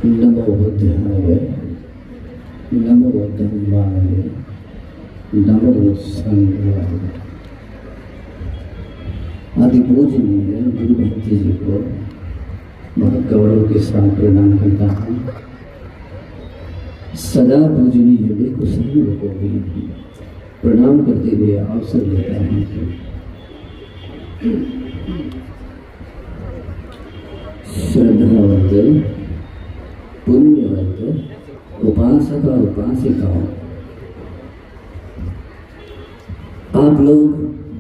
नमो बुद्धाय, नमो धम्माय, नमो संघाय। आदि पूजनीय गुरु भक्ति जी को बहुत गौरव के साथ प्रणाम करता हूँ। सदा पूजनीय बिल्कुल सभी लोगों को भी प्रणाम करते हुए अवसर लेता हूँ। श्रद्धावंत, पुण्यवंत, उपासक और उपासिकाओं, आप लोग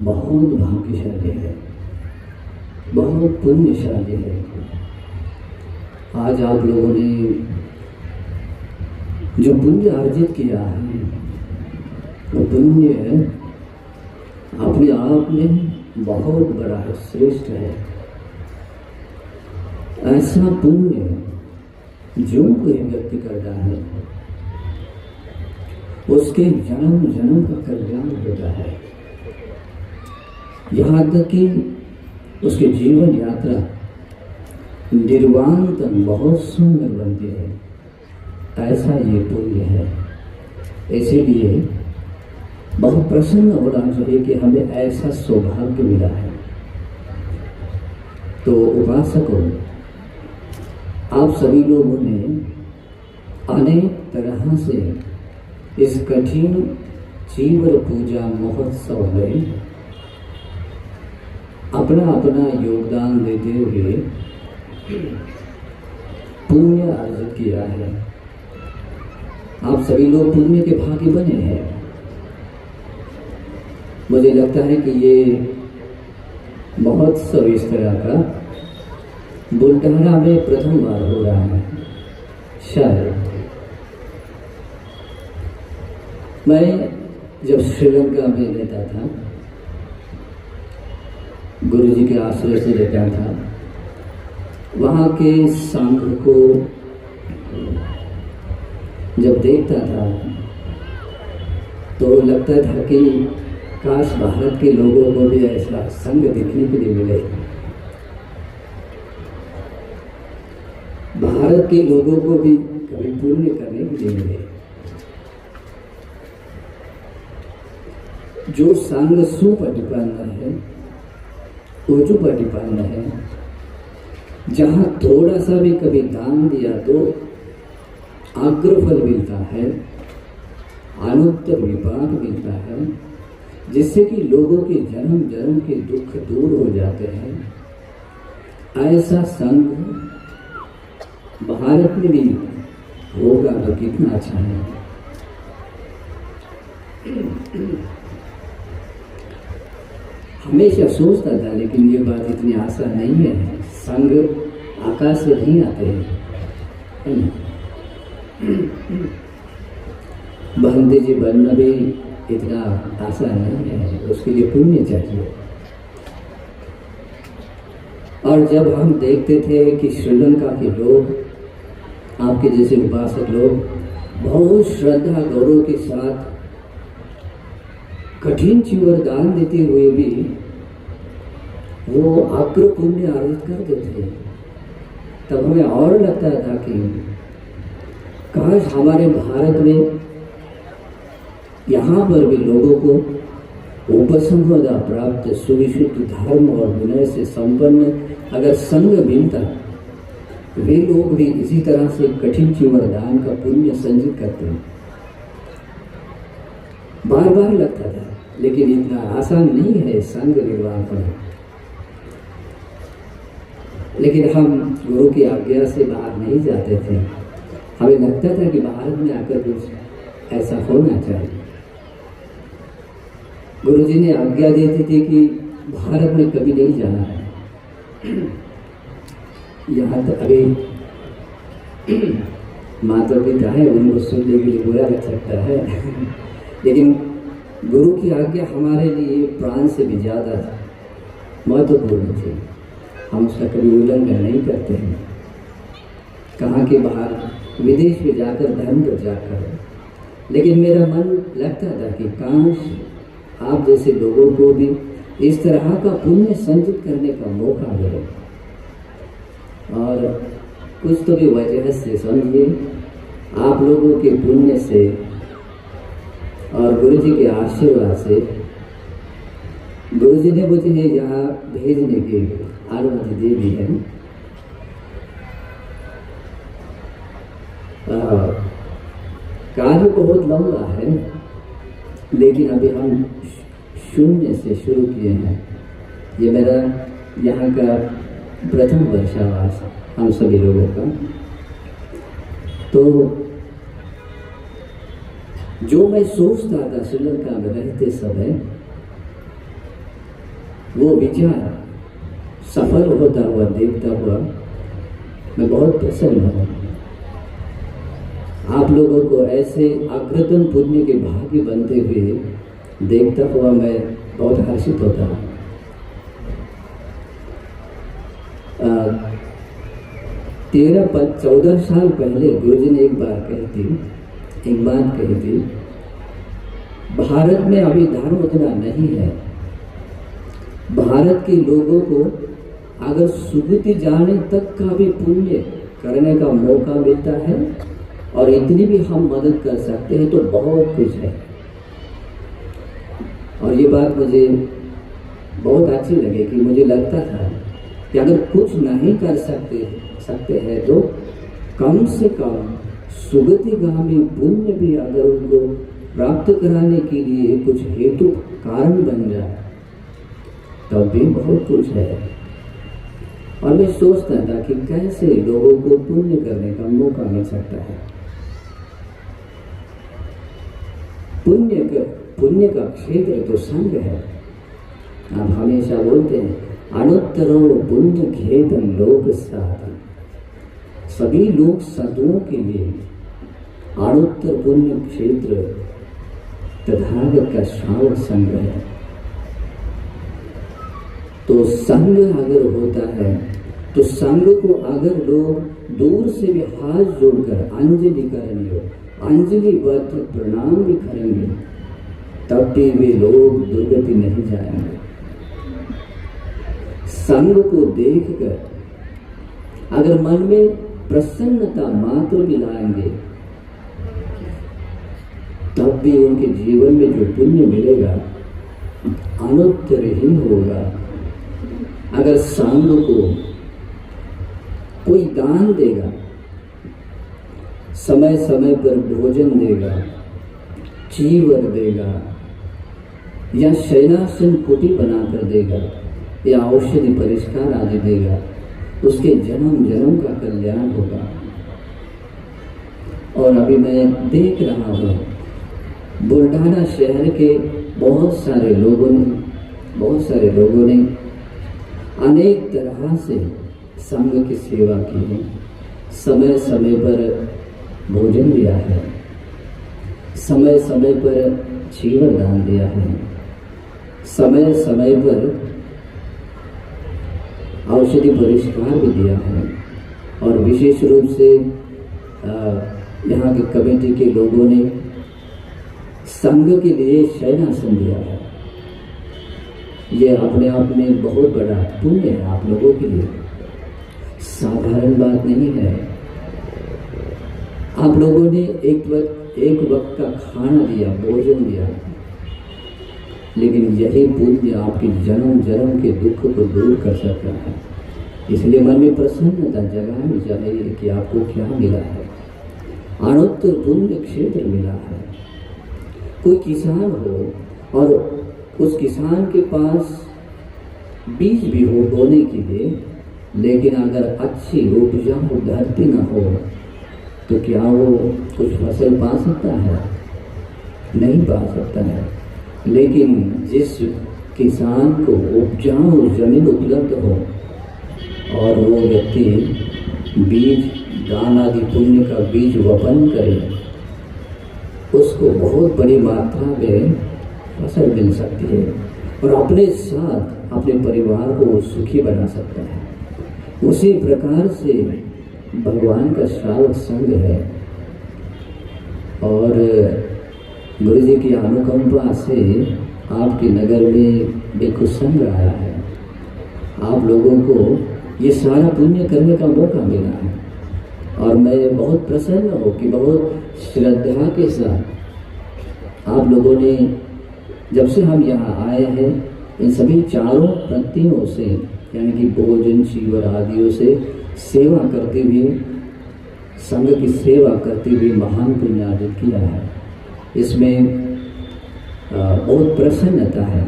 बहुत भाग्यशाली है, बहुत पुण्यशाली है। आज आप लोगों ने जो पुण्य अर्जित किया है वो पुण्य अपने आप में बहुत बड़ा है, श्रेष्ठ है। ऐसा पुण्य जो कोई व्यक्ति करता है उसके जन्म जन्म का कल्याण होता है। यहाँ तक कि उसके जीवन यात्रा निर्वाण तक बहुत सुंदर बनती है। ऐसा ये पुण्य है। इसीलिए बहुत प्रसन्न होना चाहिए कि हमें ऐसा सौभाग्य मिला है। तो उपासकों, आप सभी लोगों ने अनेक तरह से इस कठिन चीवर पूजा महोत्सव में अपना अपना योगदान देते हुए पुण्य अर्जित किया है। आप सभी लोग पुण्य के भागी बने हैं। मुझे लगता है कि ये महोत्सव इस तरह का बुलढाना में प्रथम बार हो रहा है। शायद मैं जब श्रीलंका में रहता था, गुरु जी के आश्रय से रहता था, वहाँ के संघ को जब देखता था तो लगता था कि काश भारत के लोगों को भी ऐसा संघ देखने के लिए मिले। भारत के लोगों को भी कभी पुण्य करने के लिए मिले। जो संघ सुपटिपन्न है, उजुपटिपन्न है, जहाँ थोड़ा सा भी कभी दान दिया तो अग्रफल मिलता है, अनुत्तर विपाक मिलता है, जिससे कि लोगों के जन्म जन्म के दुख दूर हो जाते हैं। ऐसा संघ भारत में भी होगा तो कितना अच्छा है। हमेशा सोचता था, लेकिन ये बात इतनी आसान नहीं है। संघ आकाश से नहीं आते हैं। बंदे जी बनना भी इतना आसान नहीं है, उसके लिए पुण्य चाहिए। और जब हम देखते थे कि श्रीलंका के लोग, आपके जैसे उपासक लोग, बहुत श्रद्धा गौरव के साथ कठिन चीवर दान देते हुए भी वो अग्र पुण्य अर्जित करते थे, तब हमें और लगता था कि काश हमारे भारत में यहाँ पर भी लोगों को उपसंपदा प्राप्त सुविशुद्ध धर्म और विनय से संपन्न अगर संग मिलता, वे लोग भी इसी तरह से कठिन चीवर दान का पुण्य संचित करते हैं। बार बार लगता था, लेकिन इतना आसान नहीं है संघ निर्वाह करना। लेकिन हम गुरु की आज्ञा से बाहर नहीं जाते थे। हमें लगता था कि भारत में आकर कुछ ऐसा होना चाहिए। गुरु जी ने आज्ञा देती थी कि भारत में कभी नहीं जाना है। यहाँ तक अभी माता पिता है, उनको सुनने के लिए बुरा लग सकता है, लेकिन गुरु की आज्ञा हमारे लिए प्राण से भी ज़्यादा महत्वपूर्ण थी। हम उसका कभी उल्लंघन नहीं करते हैं। कहाँ के बाहर विदेश में जाकर धर्म पर जाकर। लेकिन मेरा मन लगता था कि काश आप जैसे लोगों को भी इस तरह का पुण्य संचित करने का मौका मिले। और कुछ तो भी वजह से समझिए, आप लोगों के पुण्य से और गुरु जी के आशीर्वाद से गुरु जी ने मुझे यहाँ भेजने की अनुमति दे दी है। कार्य बहुत लंबा है, लेकिन अभी हम शून्य से शुरू किए हैं। ये मेरा यहाँ का प्रथम वर्षावास हम सभी लोगों का। तो जो मैं सोचता था श्रीलंका में रहते समय, वो विचार सफल होता हुआ देखता हुआ मैं बहुत प्रसन्न हूँ। आप लोगों को ऐसे अग्रतम पुण्य के भागी बनते हुए देखता हुआ मैं बहुत हर्षित होता हूँ। 13-14 साल पहले गुरुजी ने एक बात कही थी, भारत में अभी धर्म उतना नहीं है। भारत के लोगों को अगर सुगति जाने तक का भी पुण्य करने का मौका मिलता है और इतनी भी हम मदद कर सकते हैं तो बहुत कुछ है। और ये बात मुझे बहुत अच्छी लगी कि मुझे लगता था कि अगर कुछ नहीं कर सकते हैं तो कम से कम सुगतिगामी पुण्य भी अगर उनको प्राप्त कराने के लिए कुछ हेतु कारण बन जाए तब भी बहुत कुछ है। और मैं सोचता था कि कैसे लोगों को पुण्य करने का मौका मिल सकता है। पुण्य का क्षेत्र तो संग है। आप हमेशा बोलते हैं अनुत्तरो पुण्य खेतन लोक साधन। सभी लोग संतों के लिए अनुत्तर पुण्य क्षेत्र तथागत का श्रावक संग है। तो संग अगर होता है तो संग को अगर लोग दूर से भी हाथ जोड़कर अंजलि करेंगे, अंजलिबद्ध प्रणाम भी करेंगे, तब भी वे लोग दुर्गति नहीं जाएंगे। संग को देखकर अगर मन में प्रसन्नता मात्र भी लाएंगे तब भी उनके जीवन में जो पुण्य मिलेगा अनुत्तर ही होगा। अगर संग को कोई दान देगा, समय समय पर भोजन देगा, चीवर देगा, या शयनासन कुटी बनाकर देगा, या औषधि परिष्कार आदि देगा, उसके जन्म जन्म का कल्याण होगा। और अभी मैं देख रहा हूँ बुल्ढाना शहर के बहुत सारे लोगों ने अनेक तरह से संघ की सेवा की है। समय समय पर भोजन दिया है, समय समय पर चीवर दान दिया है, समय समय पर औषधि परिष्कार भी दिया है। और विशेष रूप से यहाँ की कमेटी के लोगों ने संघ के लिए शयनासन दिया है। ये अपने आप में बहुत बड़ा पुण्य है आप लोगों के लिए, साधारण बात नहीं है। आप लोगों ने एक वक्त का खाना दिया, भोजन दिया, लेकिन यही पुण्य आपके जन्म जन्म के दुख को दूर कर सकता है। इसलिए मन में प्रसन्नता जगानी चाहिए कि आपको क्या मिला है। अनुत्तर पुण्य क्षेत्र मिला है। कोई किसान हो और उस किसान के पास बीज भी हो बोने के लिए, लेकिन अगर अच्छी उपजाऊ धरती न हो तो क्या वो कुछ फसल पा सकता है? नहीं पा सकता है। लेकिन जिस किसान को उपजाऊ जमीन उपलब्ध हो और वो व्यक्ति बीज दान आदि पुण्य का बीज वपन करे, उसको बहुत बड़ी मात्रा में फसल मिल सकती है और अपने साथ अपने परिवार को सुखी बना सकता है। उसी प्रकार से भगवान का श्रावक संघ है। और गुरु जी की अनुकंपा से आपके नगर में एक संघ आया है। आप लोगों को ये सारा पुण्य करने का मौका मिला है। और मैं बहुत प्रसन्न हूँ कि बहुत श्रद्धा के साथ आप लोगों ने, जब से हम यहाँ आए हैं, इन सभी चारों पंक्तियों से यानी कि भोजन चीवर आदियों से सेवा करते हुए, संघ की सेवा करते हुए महान पुण्य अर्जित किया है। इसमें बहुत प्रसन्नता है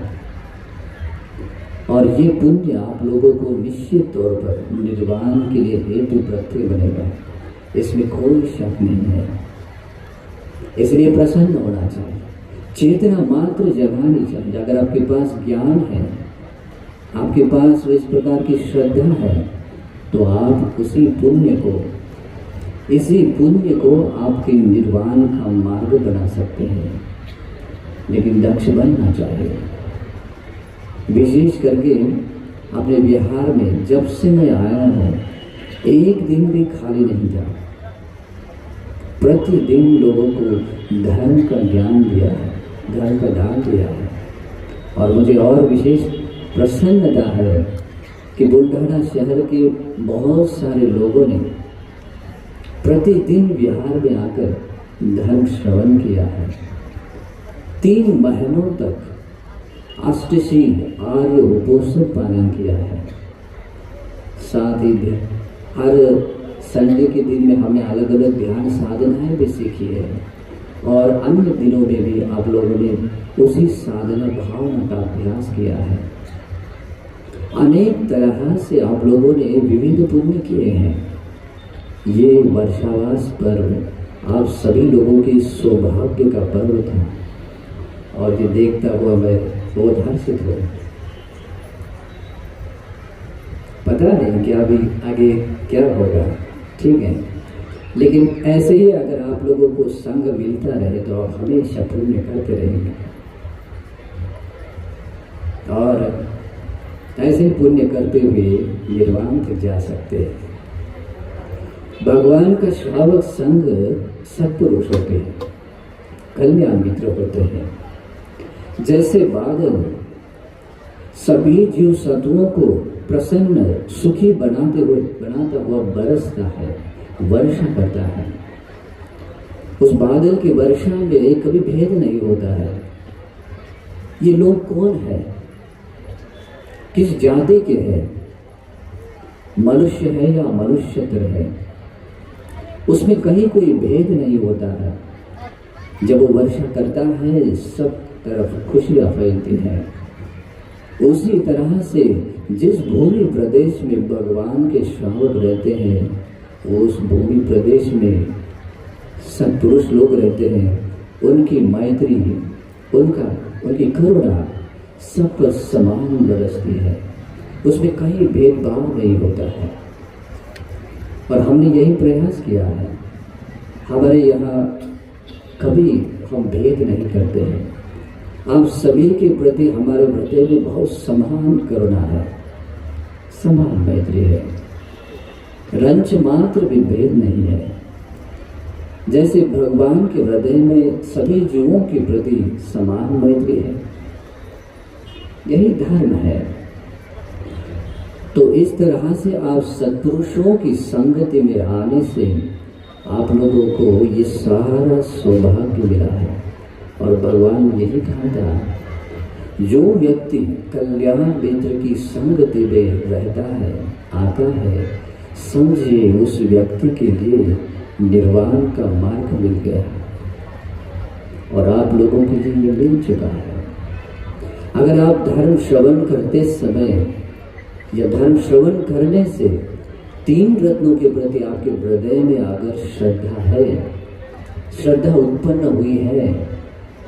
और ये पुण्य आप लोगों को निश्चित तौर पर निर्वाण के लिए हेतु प्रत्यय बनेगा, इसमें कोई शक नहीं है। इसलिए प्रसन्न होना चाहिए, चेतना मात्र जगानी चाहिए। अगर आपके पास ज्ञान है, आपके पास इस प्रकार की श्रद्धा है, तो आप इसी पुण्य को आपके निर्वाण का मार्ग बना सकते हैं। लेकिन दक्ष बनना चाहिए। विशेष करके अपने बिहार में जब से मैं आया हूँ, एक दिन भी खाली नहीं था। प्रतिदिन लोगों को धर्म का ज्ञान दिया है, धर्म का दान दिया है। और मुझे और विशेष प्रसन्नता है कि बुलढाना शहर के बहुत सारे लोगों ने प्रतिदिन बिहार में आकर धर्म श्रवण किया है। 3 महीनों तक अष्टशील आर्य उपोषण पालन किया है। साथ ही हर संडे के दिन में हमने अलग अलग ध्यान साधनाएं भी सीखी है और अन्य दिनों में भी आप लोगों ने उसी साधना भावना का अभ्यास किया है। अनेक तरह से आप लोगों ने विविध पुण्य किए हैं। ये वर्षावास पर्व आप सभी लोगों के सौभाग्य का पर्व था और ये देखता हुआ मैं बहुत हर्षित हूँ। पता नहीं कि अभी आगे क्या होगा, ठीक है, लेकिन ऐसे ही अगर आप लोगों को संग मिलता रहे तो आप हमेशा पुण्य करते रहेंगे और ऐसे पुण्य करते हुए निर्वाण तक जा सकते हैं। भगवान का श्रावक संग सत्पुरुष होते हैं, कल्याण मित्र होते हैं। जैसे बादल सभी जीव सत्वों को प्रसन्न सुखी बनाता हुआ बरसता है, वर्षा करता है। उस बादल की वर्षा में कभी भेद नहीं होता है। ये लोग कौन है, किस जाति के हैं, मनुष्य है या मनुष्यतर है, उसमें कहीं कोई भेद नहीं होता है। जब वो वर्षा करता है सब तरफ खुशियां फैलती हैं। उसी तरह से जिस भूमि प्रदेश में भगवान के श्रावक रहते हैं उस भूमि प्रदेश में सत्पुरुष लोग रहते हैं। उनकी मैत्री, उनकी करुणा सब पर समान बरसती है, उसमें कहीं भेदभाव नहीं होता है। और हमने यही प्रयास किया है। हमारे यहाँ कभी हम भेद नहीं करते हैं। आप सभी के प्रति हमारे हृदय में बहुत समान करुणा है, समान मैत्री है, रंच मात्र भी भेद नहीं है। जैसे भगवान के हृदय में सभी जीवों के प्रति समान मैत्री है, यही धर्म है। तो इस तरह से आप सत्पुरुषों की संगति में आने से आप लोगों को ये सारा सौभाग्य मिला है। और भगवान ने यही कहा था, जो व्यक्ति कल्याण मित्र की संगति में रहता है, आता है, समझिए उस व्यक्ति के लिए निर्वाण का मार्ग मिल गया और आप लोगों के लिए ये मिल चुका है। अगर आप धर्म श्रवण करते समय या धर्म श्रवण करने से 3 रत्नों के प्रति आपके हृदय में अगर श्रद्धा है, श्रद्धा उत्पन्न हुई है,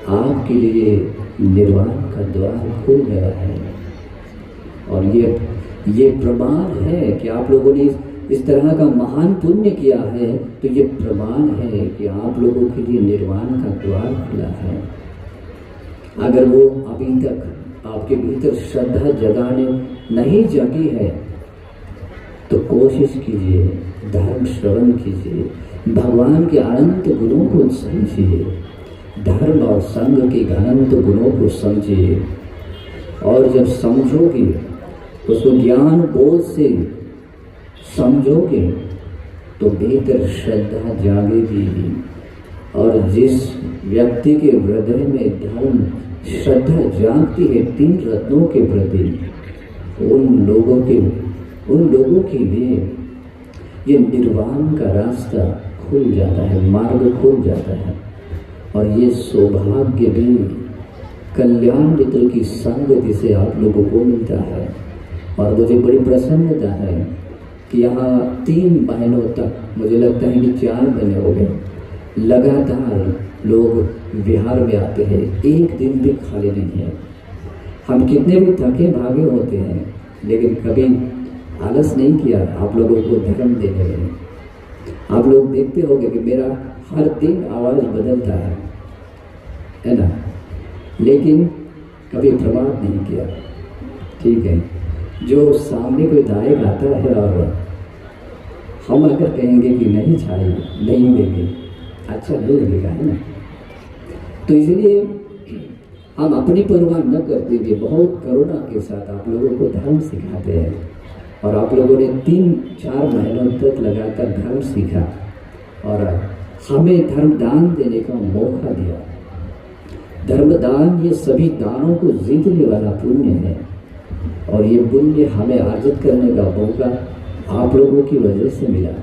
आपके लिए निर्वाण का द्वार खुल गया है। और ये प्रमाण है कि आप लोगों ने इस तरह का महान पुण्य किया है, तो ये प्रमाण है कि आप लोगों के लिए निर्वाण का द्वार खुला है। अगर वो अभी तक आपके भीतर श्रद्धा जगाने नहीं जगी है तो कोशिश कीजिए, धर्म श्रवण कीजिए, भगवान के अनंत गुणों को समझिए, धर्म और संघ के अनंत गुणों को समझिए। और जब समझोगे, उसको ज्ञान बोध से समझोगे, तो भीतर श्रद्धा जागेगी। और जिस व्यक्ति के हृदय में धर्म श्रद्धा जागती है 3 रत्नों के प्रति, उन लोगों के लिए ये निर्वाण का रास्ता खुल जाता है, मार्ग खुल जाता है। और ये सौभाग्य भी कल्याण मित्र की संगति से आप लोगों को मिलता है। और मुझे बड़ी प्रसन्नता है कि यहाँ 3 महीनों तक, मुझे लगता है कि 4 महीने हो गए, लगातार लोग बिहार में आते हैं, एक दिन भी खाली नहीं है। हम कितने भी थके भागे होते हैं, लेकिन कभी आलस नहीं किया आप लोगों को धर्म देने में। आप लोग देखते होंगे कि मेरा हर दिन आवाज़ बदलता है ना, लेकिन कभी प्रमाद नहीं किया। ठीक है, जो सामने कोई गायक आता है और हम अगर कहेंगे कि नहीं चाहिए, नहीं देंगे, अच्छा नहीं लगेगा, है ना। तो इसलिए हम अपनी परवाह न करते हुए बहुत करुणा के साथ आप लोगों को धर्म सिखाते हैं। और आप लोगों ने 3-4 महीनों तक लगातार धर्म सीखा और हमें धर्म दान देने का मौका दिया। धर्मदान ये सभी दानों को जीतने वाला पुण्य है, और ये पुण्य हमें अर्जित करने का मौका आप लोगों की वजह से मिला।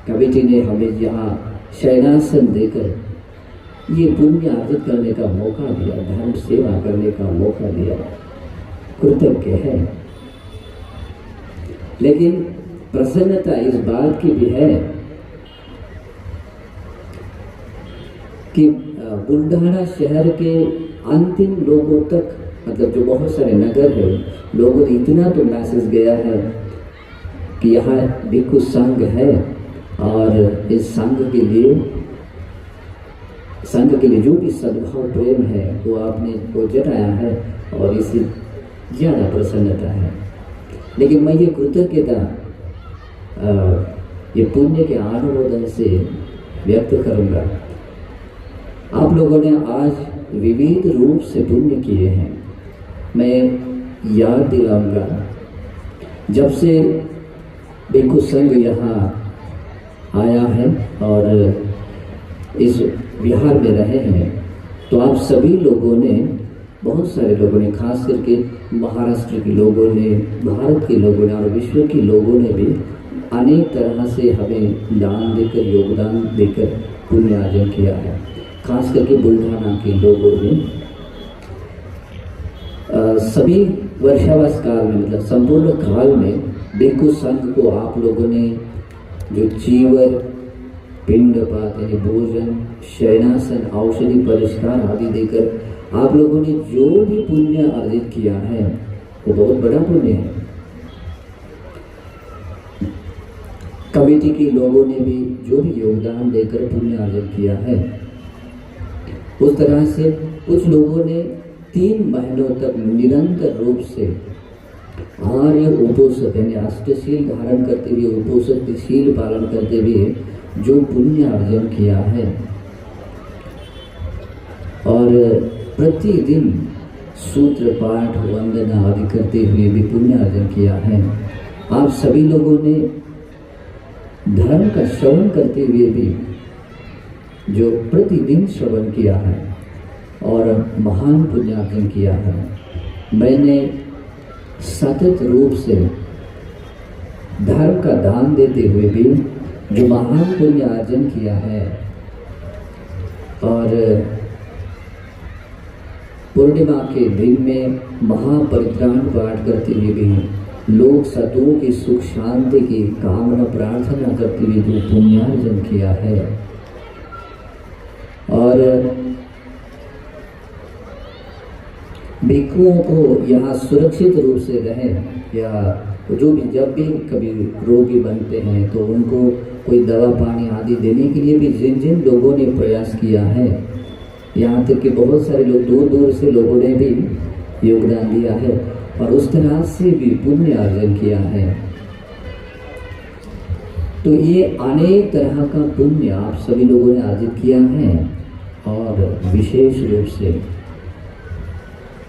कमिटी ने हमें यहाँ शयनासन देकर ये पुण्य अर्जित करने का मौका दिया, धर्म सेवा करने का मौका दिया, कृतज्ञ है। लेकिन प्रसन्नता इस बात की भी है कि बुल्ढाना शहर के अंतिम लोगों तक, मतलब जो बहुत सारे नगर है, लोगों ने इतना तो मैसेज गया है कि यहाँ भिक्षु संघ है, और इस संघ के लिए जो भी सद्भाव प्रेम है वो आपने वो जताया है, और इससे ज़्यादा प्रसन्नता है। लेकिन मैं ये कृतज्ञता ये पुण्य के अनुमोदन से व्यक्त करूँगा। आप लोगों ने आज विविध रूप से पुण्य किए हैं। मैं याद दिलाऊंगा, जब से भिक्षु संघ यहाँ आया है और इस बिहार में रहे हैं, तो आप सभी लोगों ने, बहुत सारे लोगों ने, खास करके महाराष्ट्र के लोगों ने, भारत के लोगों ने और विश्व के लोगों ने भी अनेक तरह से हमें दान देकर, योगदान देकर पुण्य अर्जन किया है। खास करके बुल्ढाना के लोगों ने सभी वर्षावास काल में, मतलब संपूर्ण काल में भिक्षु संघ को आप लोगों ने जो चीवर, पिंडपात यानी भोजन, शयनासन, औषधि परिष्कार आदि देकर आप लोगों ने जो भी पुण्य अर्जित किया है वो बहुत बड़ा पुण्य है। कमेटी के लोगों ने भी जो भी योगदान देकर पुण्य अर्जित किया है, उस तरह से कुछ लोगों ने 3 महीनों तक निरंतर रूप से आर्य उपोषित यानी अष्टशील धारण करते हुए, उपोषितशील पालन करते हुए जो पुण्य अर्जन किया है, और प्रतिदिन सूत्र पाठ, वंदना आदि करते हुए भी पुण्य अर्जन किया है। आप सभी लोगों ने धर्म का श्रवण करते हुए भी जो प्रतिदिन श्रवण किया है और महान पुण्यार्जन किया है। मैंने सतत रूप से धर्म का दान देते हुए भी जो महान पुण्य अर्जन किया है, और पूर्णिमा के दिन में महापरित्राण पाठ करते हुए भी, लोक सतुओं की सुख शांति की कामना प्रार्थना करते हुए जो पुण्यार्जन किया है, और भिक्षुओं को यहाँ सुरक्षित रूप से रहें, या जो भी जब भी कभी रोगी बनते हैं तो उनको कोई दवा पानी आदि देने के लिए भी जिन जिन लोगों ने प्रयास किया है, यहाँ तक कि बहुत सारे लोग दूर दूर से लोगों ने भी योगदान दिया है और उस तरह से भी पुण्य अर्जन किया है। तो ये अनेक तरह का पुण्य आप सभी लोगों ने अर्जित किया है। और विशेष रूप से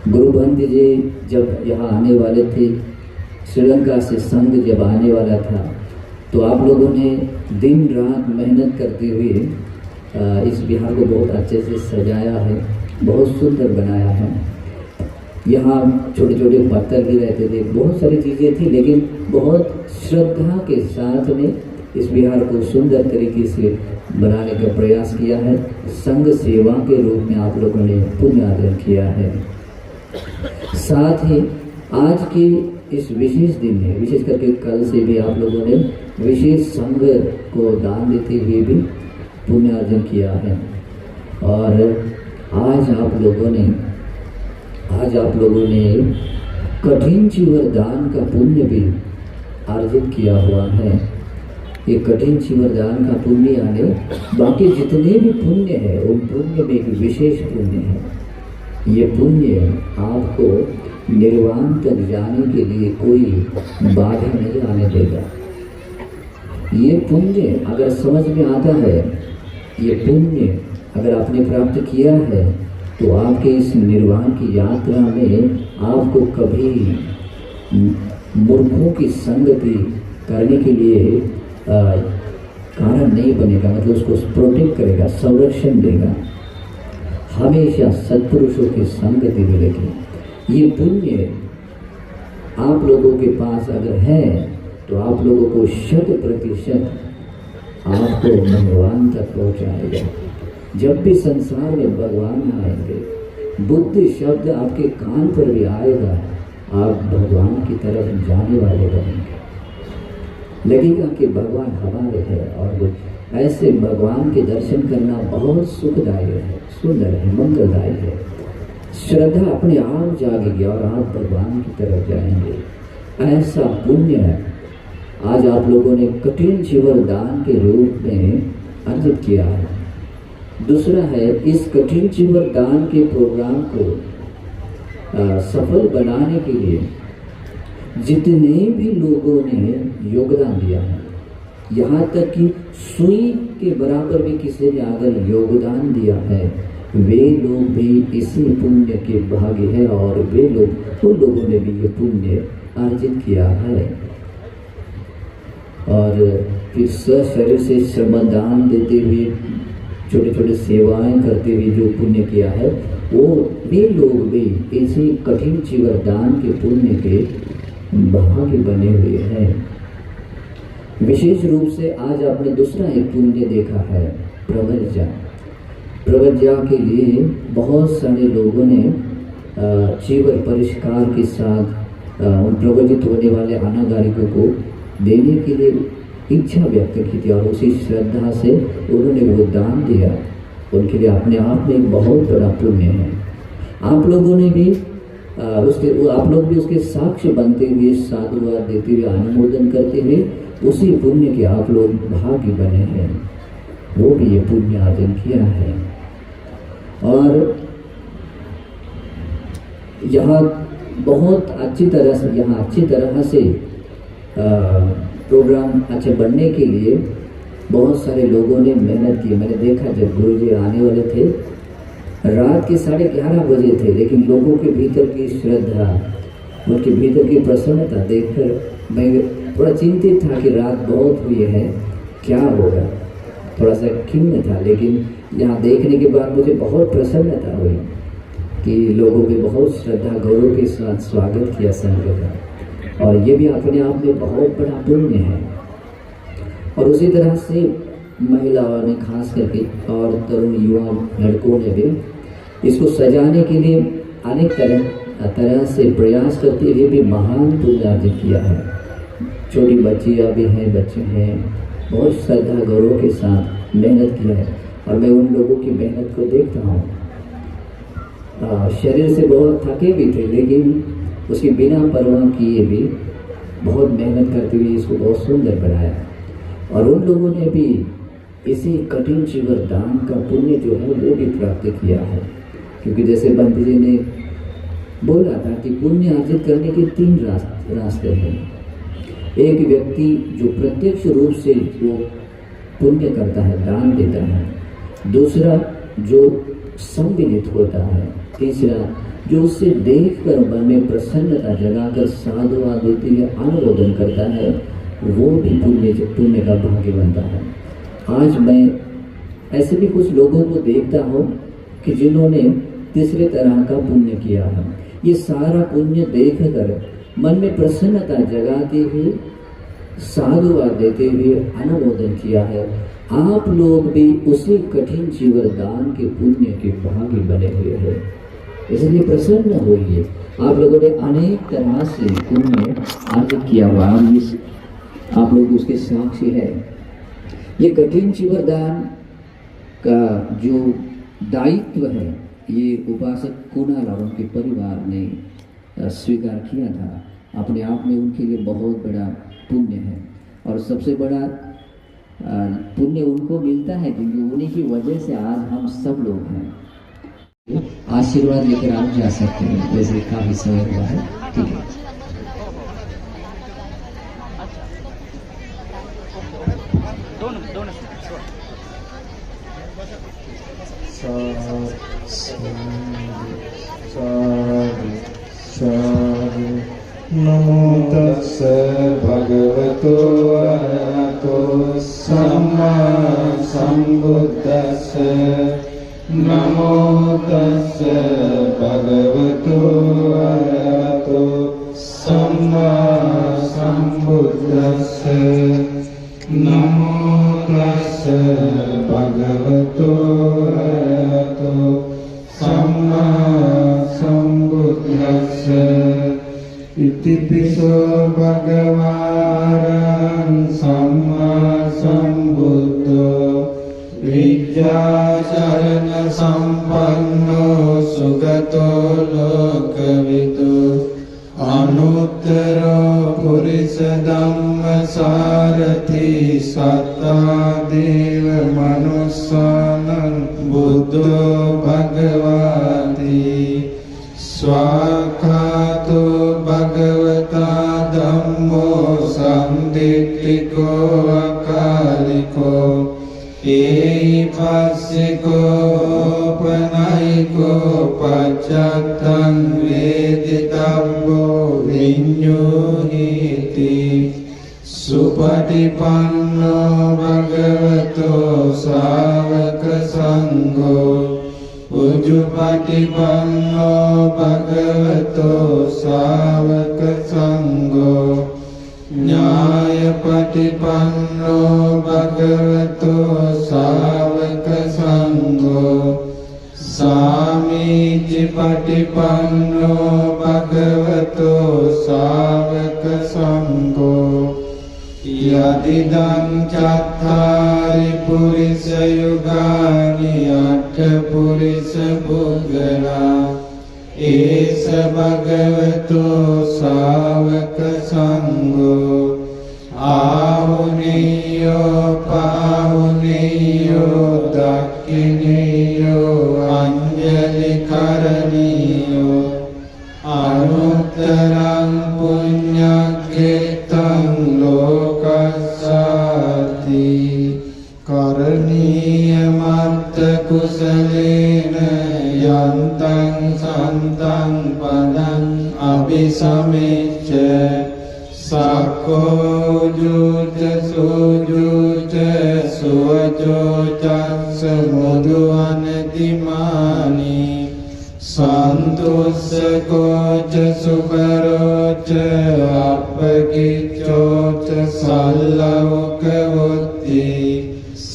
गुरुबंद जी जब यहाँ आने वाले थे, श्रीलंका से संघ जब आने वाला था, तो आप लोगों ने दिन रात मेहनत करते हुए इस विहार को बहुत अच्छे से सजाया है, बहुत सुंदर बनाया है। यहाँ छोटे छोटे पत्थर भी रहते थे, बहुत सारी चीज़ें थी, लेकिन बहुत श्रद्धा के साथ में इस विहार को सुंदर तरीके से बनाने का प्रयास किया है। संघ सेवा के रूप में आप लोगों ने पुण्य अर्जन किया है। साथ ही आज के इस विशेष दिन में, विशेष करके कल से भी आप लोगों ने विशेष संघ को दान देते हुए भी पुण्य अर्जन किया है। और आज आप लोगों ने कठिन चीवर दान का पुण्य भी अर्जित किया हुआ है। ये कठिन चीवर दान का पुण्य यानी बाकी जितने भी पुण्य है उन पुण्य में एक विशेष पुण्य है। ये पुण्य आपको निर्वाण तक जाने के लिए कोई बाधा नहीं आने देगा। ये पुण्य अगर समझ में आता है, ये पुण्य अगर आपने प्राप्त किया है, तो आपके इस निर्वाण की यात्रा में आपको कभी मूर्खों की संगति करने के लिए कारण नहीं बनेगा, मतलब उसको प्रोटेक्ट करेगा, संरक्षण देगा। हमेशा सत्पुरुषों की संगति मिलेगी। ये पुण्य आप लोगों के पास अगर है तो आप लोगों को 100% आपको भगवान तक पहुंचाएगा। जब भी संसार में भगवान आएंगे, बुद्ध शब्द आपके कान पर भी आएगा, आप भगवान की तरफ जाने वाले बनेंगे। लगेगा कि भगवान हमारे हैं, और ऐसे भगवान के दर्शन करना बहुत सुखदायी है, सुंदर है, मंगलदायी है। श्रद्धा अपने आप जागेगी और आप भगवान की तरफ जाएंगे। ऐसा पुण्य है आज आप लोगों ने कठिन चीवर दान के रूप में अर्जित किया है। दूसरा है, इस कठिन चीवर दान के प्रोग्राम को सफल बनाने के लिए जितने भी लोगों ने योगदान दिया है, यहाँ तक कि सुई के बराबर भी किसी ने अगर योगदान दिया है, वे लोग भी इसी पुण्य के भागी हैं, और वे लोग, उन लोगों ने भी ये पुण्य अर्जित किया है। और फिर शरीर से श्रमदान देते हुए, छोटे छोटे सेवाएं करते हुए जो पुण्य किया है, वो वे लोग भी इसी कठिन चीवर दान के पुण्य के भागी बने हुए हैं। विशेष रूप से आज आपने दूसरा एक पुण्य देखा है, प्रवज्ञा। प्रवज्ञा के लिए बहुत सारे लोगों ने चीवर परिष्कार के साथ उन प्रवजित होने वाले अनागारिकों को देने के लिए इच्छा व्यक्त की थी, और उसी श्रद्धा से उन्होंने वो दान दिया। उनके लिए अपने आप में एक बहुत बड़ा पुण्य है। आप लोगों ने भी आप लोग भी उसके साक्ष्य बनते हुए, साधुवाद देते हुए, अनुमोदन करते हुए उसी पुण्य के आप लोग भागी बने हैं। वो भी ये पुण्य अर्जन किया है। और यहाँ बहुत अच्छी तरह से प्रोग्राम अच्छे बनने के लिए बहुत सारे लोगों ने मेहनत की। मैंने देखा जब गुरुजी आने वाले थे, रात के 11:30 बजे थे, लेकिन लोगों के भीतर की श्रद्धा, उनके भीतर की प्रसन्नता देखकर मैं थोड़ा चिंतित था कि रात बहुत हुई है, क्या होगा, थोड़ा सा खिन्न था। लेकिन यहाँ देखने के बाद मुझे बहुत प्रसन्नता हुई कि लोगों ने बहुत श्रद्धा गौरव के साथ स्वागत किया संघ का, और ये भी अपने आप में बहुत बड़ा पुण्य है। और उसी तरह से महिलाओं ने, खास करके और तरुण युवा लड़कों ने भी इसको सजाने के लिए अनेक तरह से प्रयास करते हुए भी महान पुण्य अर्जित किया है। छोटी बच्चियाँ भी हैं, बच्चे हैं, बहुत श्रद्धा गौरव के साथ मेहनत किया है। और मैं उन लोगों की मेहनत को देखता हूँ। शरीर से बहुत थके भी थे, लेकिन उसकी बिना परवाह किए भी बहुत मेहनत करते हुए इसको बहुत सुंदर बनाया। और उन लोगों ने भी इसी कठिन चीवर दान का पुण्य जो है वो भी प्राप्त किया है। क्योंकि जैसे बंत जी ने बोला था कि पुण्य अर्जित करने के 3 रास्ते हैं। एक व्यक्ति जो प्रत्यक्ष रूप से वो पुण्य करता है, दान देता है। दूसरा जो सम्मिलित होता है। तीसरा जो उससे देखकर मन में प्रसन्नता जगाकर साधुवाद देते हुए अनुमोदन करता है, वो भी पुण्य का भाग्य बनता है। आज मैं ऐसे भी कुछ लोगों को देखता हूँ कि जिन्होंने तीसरे तरह का पुण्य किया है। ये सारा पुण्य देखकर मन में प्रसन्नता जगाते हुए, साधुवाद देते हुए अनुमोदन किया है। आप लोग भी उसी कठिन जीवरदान के पुण्य के भागी बने हुए हैं, इसलिए प्रसन्न होइए। आप लोगों ने अनेक तरह से पुण्य अर्जित किया हुआ, आप लोग उसके साक्षी है। ये कठिन जीवरदान का जो दायित्व है, ये उपासक कुणाल और उनके परिवार ने स्वीकार किया था। अपने आप में उनके लिए बहुत बड़ा पुण्य है, और सबसे बड़ा पुण्य उनको मिलता है क्योंकि उन्हीं की वजह से आज हम सब लोग हैं। आशीर्वाद लेकर आप जा सकते हैं, वैसे काफी समय हुआ है। ठीक है, नमो तस्स भगवतो अरहतो सम्मा सम्बुद्धस्स। नमो तस्स भगवतो अरहतो सम्मा सम्बुद्धस्स। नमो तस्स भगवतो अरहतो सम्मा सम्बुद्धस्स। इतिपिसो भगवान् सम्मा सम्बुद्धो विद्याचरण संपन्नो सुगतो लोकविदु। अनुत्तरो पुरुष धम्म सारथि सत्ता देव मनुष्यानां बुद्धो भगवाति। स्वाखातो भगवता धम्मो संदिट्ठिको अकालिको। एहिपस्सिको पनैको पश्चात्तं वेदितव्यो विඤ्युहीति। सुपटिपन्नो भगवतो सावक संघो। उजुपटिपन्नो भगवतो सावक संघो। न्यायपटिपन्नो भगवतो सावक संघो। सामीचिपटिपन्नो भगवतो सावक संघो। यदिदं चत्वारि पुरुष युगानि अष्ट पुरुष पुगला। एष भगवतो सावक संघो। आहुनेयो पाहुनेयो दक्षिणेयो अंजलि करणीयो। अनुत्तरं पुण्यक्षेत्रं लोकस्याति। करणीयमत्त कुशलेन यन्तं सन्तं पदं अभिसमेच्छ। सखो जुच सुजुच सुवचोचस् मुदुवनतिमानि। सन्तुष्कोच सुकरोच अपकिचोच सल्लौकवुद्धि।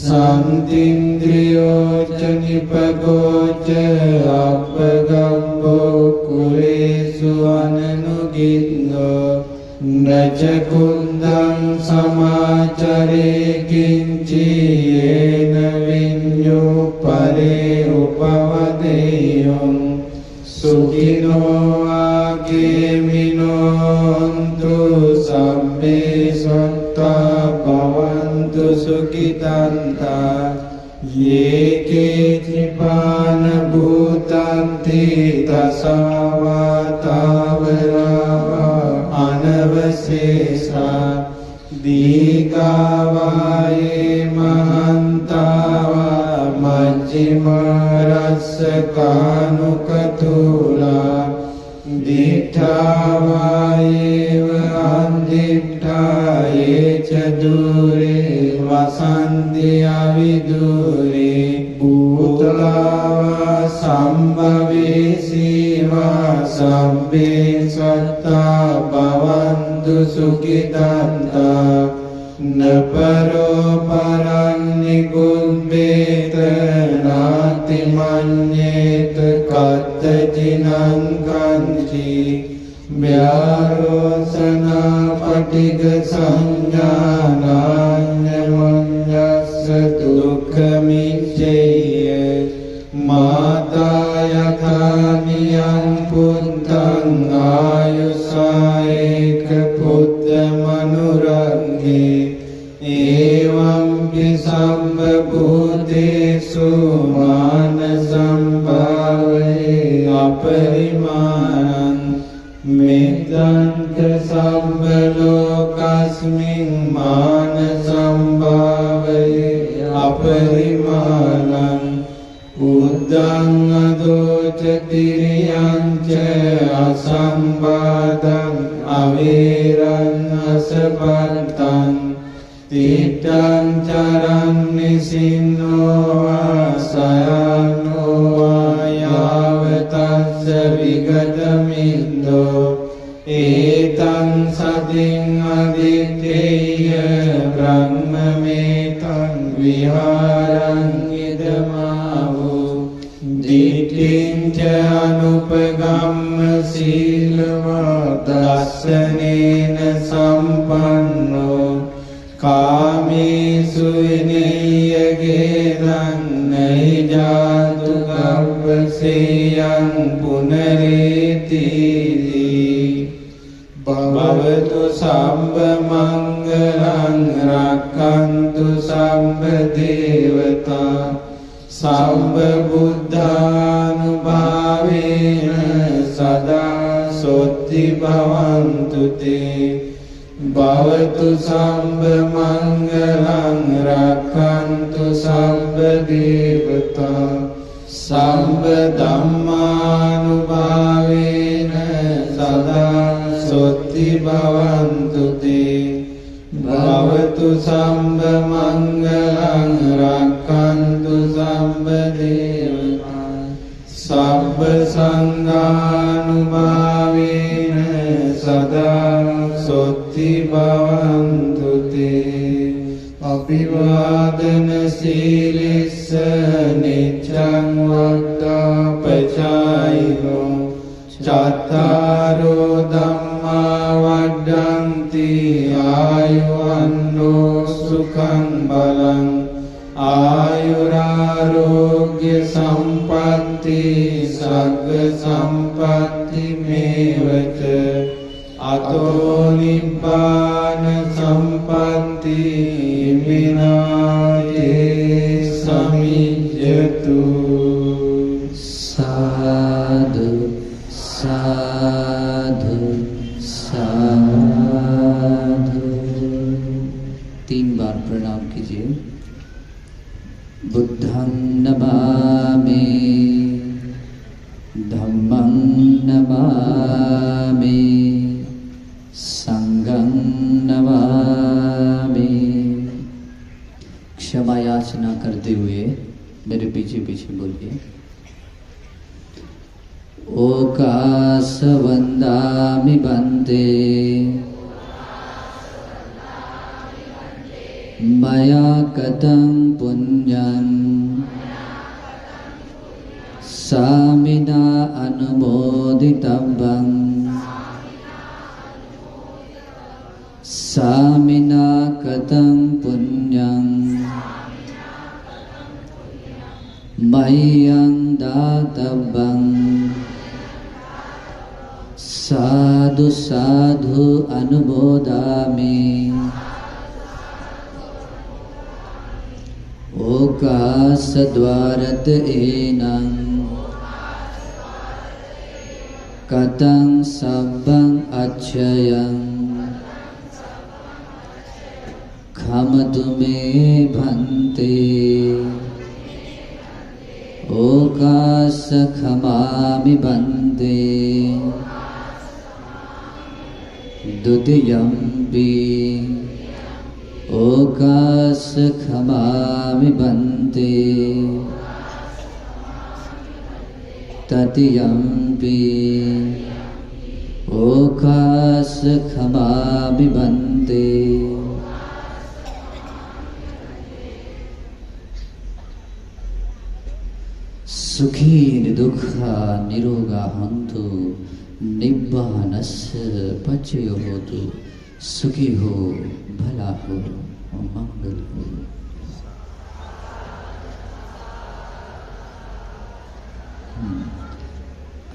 सन्तीन्द्रियोच निपगोच अपगम्भो कुलेषु अननुगिन्नो। न च कुन्दं समाचरे किञ्चियेन विඤ्ञो परे उपवदेयम्। सुखिनो आगेमिनो हन्तु सब्बे सत्ता भवन्तु सुखितान्ता। ये केचिपान भूतान्ति दशावतावरा अनवशेषा। दीर्घावाये महान्तावा मध्यमरसकानुकतुला। दीर्घावायेव अन्दिष्ठा ये च සම්බේ සත්තා භවන්තු සුඛිතන්තා නපරෝ පරන්නිකුම්බේත නාති මඤ්ඤේත කත්තචිනං කංචි ව්‍යාරෝසනා පටිග සංඥානාඤ්ඤමඤ්ඤස්ස දුක්ඛමිච්ඡේය මාතා යථානියං පුත්තං ආයුසායේක පුත්ත මනුරංගේ එවං සම්බ භූතේසු මාන සම්භාවේ අපරිමාණං මෙත්තං සම්බ ලෝකස්මින් මාන සම්භාවේ අපරිමාණං උද්දං අදෝච තිරියං ච අසම්බාධං අවේරං අසපත්තං තිත්තං චරං නිසින්නෝ ආසයනෝ ආයාවතස්ස විගතමින්දෝ ඒතං සතින් අදිත්තේය බ්‍රහ්මමේතං විහාරං ඉදමාවෝ දිට්ඨිං ච අනුපගම්ම සීලවා දස්සනේන සම්පන්නෝ කාමේසු විනය්‍යගේ දන්නයි ජාතු කව්වසේයං පුනරේති භවතු සම්බ මංගලං රක්ඛන්තු සම්බ දේවතා සම්බ බුද්ධානුභාවේන සදා සොත්ති භවන්තු තේ භවතු සම්බ මංගලං රක්ඛන්තු සම්බ දේවතා සම්බ ධම්මානුභාවේන සදා සොත්ති භවන්තු තේ භවතු සම්බ මංගලං රක්ඛන්තු සම්බ දේවතා සම්බ සංඝානුභාවේන සදා සොත්ති භවන්තු තේ අභිවාදන සීලිස්ස නිච්ඡං වද්දාපචායිනෝ චත්තාරෝ ධම්මා වඩ්ඩන්ති ආයුවන්නෝ සුඛං බලං ආයුරාරෝග්‍ය සම්පatti සග්ග සම්පatti මේවච අතෝ නිබ්බාන සම්පatti විනායේ සමිජ්ජතු සාදු साधु साधु। 3 बार प्रणाम कीजिए। बुद्धं नमामि, धम्मं नमामि, संघं नमामि। क्षमा याचना करते हुए मेरे पीछे पीछे बोलिए। ओकास वंदामि बंदे मया कतं पुण्यं सामिना अनुमोदितव्यं सामिना कतं पुण्यं मह्यं दातव्यं साधु साधु अनुमोदामि। ओकासद्वारत एनं कतं सब्बं अक्षयं खमतु मे भन्ते। ओकास खमामि बन्दे द्वितीयम्पि ओकास खमामि बन्दे ततियम्पि ओकाश खमा बिबन्ते सुखी दुःखा निरोगा हन्तु निब्बानस्य पचयो होतु सुखी हो भला हो और मंगल हो।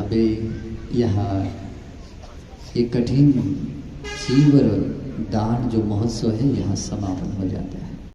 अभी यहाँ ये कठिन चीवर दान जो महोत्सव है यहाँ समापन हो जाता है।